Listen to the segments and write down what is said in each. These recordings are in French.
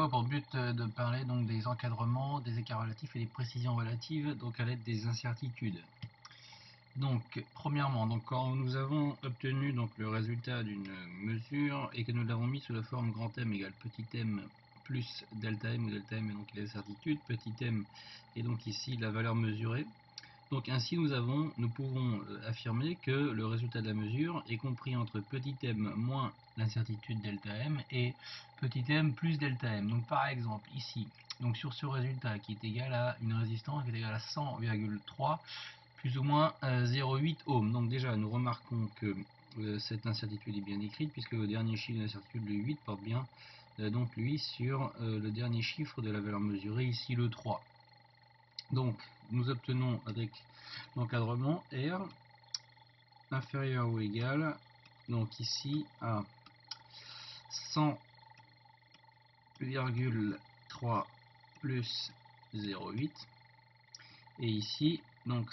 avoir pour but de parler donc des encadrements, des écarts relatifs et des précisions relatives, donc à l'aide des incertitudes. Donc, premièrement, donc quand nous avons obtenu donc le résultat d'une mesure et que nous l'avons mis sous la forme grand M égale petit m plus delta m, où delta m est donc l'incertitude, petit m est donc ici la valeur mesurée. Donc ainsi nous pouvons affirmer que le résultat de la mesure est compris entre petit m moins l'incertitude delta m et petit m plus delta m. Donc par exemple ici, donc sur ce résultat qui est égal à une résistance qui est égale à 100,3 plus ou moins 0,8 ohms. Donc déjà nous remarquons que cette incertitude est bien écrite puisque le dernier chiffre de l'incertitude, le 8, porte bien donc lui sur le dernier chiffre de la valeur mesurée, ici le 3. Donc, nous obtenons avec l'encadrement R inférieur ou égal, donc ici à 100,3 plus 0,8 et ici donc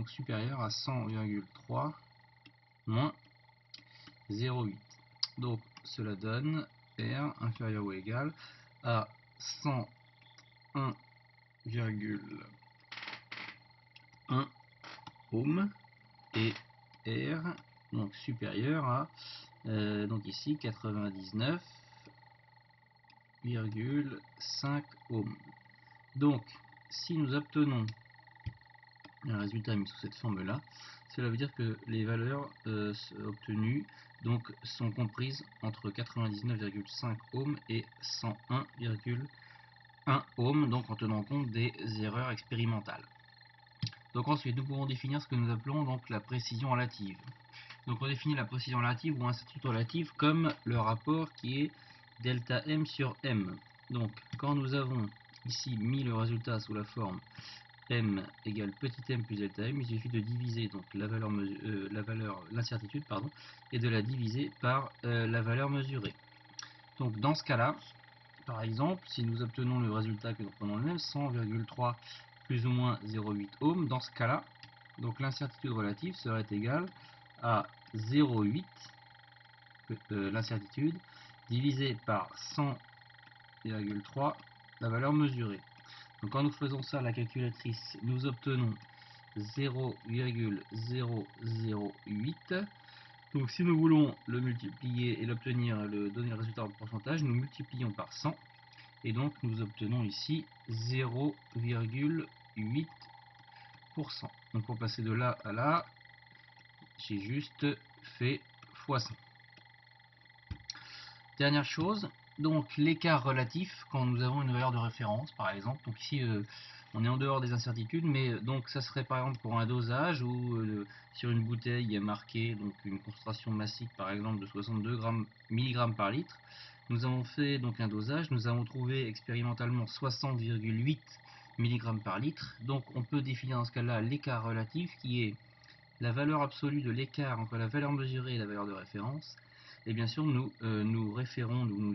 supérieur à 100,3 moins 0,8. Donc cela donne R inférieur ou égal à 101,1 ohm et R donc supérieur à donc ici 99,5 ohm. Donc si nous obtenons un résultat mis sous cette forme là, cela veut dire que les valeurs obtenues donc sont comprises entre 99,5 ohm et 101,1 ohm, donc en tenant compte des erreurs expérimentales. Donc ensuite, nous pouvons définir ce que nous appelons donc la précision relative. Donc on définit la précision relative ou incertitude relative comme le rapport qui est delta m sur m. Donc quand nous avons ici mis le résultat sous la forme m égale petit m plus delta m, il suffit de diviser donc l'incertitude et de la diviser par la valeur mesurée. Donc dans ce cas-là, par exemple, si nous obtenons le résultat que nous prenons le même, 100,3 plus ou moins 0,8 ohm, dans ce cas-là, donc l'incertitude relative serait égale à 0,8 l'incertitude divisé par 100,3 la valeur mesurée. Donc quand nous faisons ça à la calculatrice, nous obtenons 0,008. Donc si nous voulons le multiplier et l'obtenir, donner le résultat en pourcentage, nous multiplions par 100 et donc nous obtenons ici 0,8%. Donc pour passer de là à là, j'ai juste fait fois 100. Dernière chose, donc l'écart relatif quand nous avons une valeur de référence par exemple. Donc ici on est en dehors des incertitudes, mais donc ça serait par exemple pour un dosage où sur une bouteille il y a marqué donc une concentration massique par exemple de 62 mg par litre. Nous avons fait donc un dosage, nous avons trouvé expérimentalement 60,8 mg par litre. Donc on peut définir dans ce cas-là l'écart relatif qui est la valeur absolue de l'écart entre la valeur mesurée et la valeur de référence. Et bien sûr, nous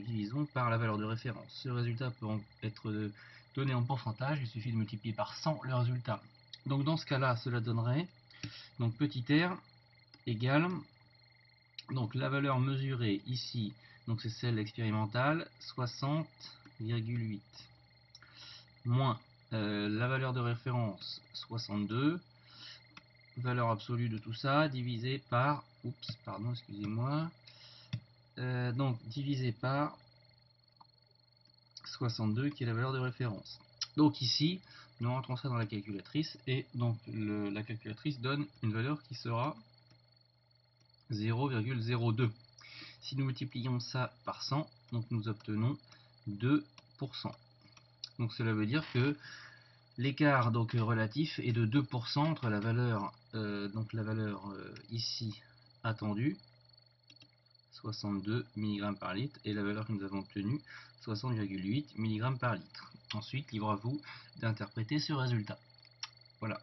divisons par la valeur de référence. Ce résultat peut être donné en pourcentage, il suffit de multiplier par 100 le résultat. Donc dans ce cas-là, cela donnerait donc petit r égale donc la valeur mesurée ici, donc c'est celle expérimentale, 60,8 moins la valeur de référence 62, valeur absolue de tout ça divisé par donc divisé par 62 qui est la valeur de référence. Donc ici nous rentrons ça dans la calculatrice et donc la calculatrice donne une valeur qui sera 0,02. Si nous multiplions ça par 100, donc nous obtenons 2%. Donc cela veut dire que l'écart donc relatif est de 2% entre la valeur ici attendue 62 mg par litre et la valeur que nous avons obtenue 60,8 mg par litre. Ensuite, libre à vous d'interpréter ce résultat. Voilà.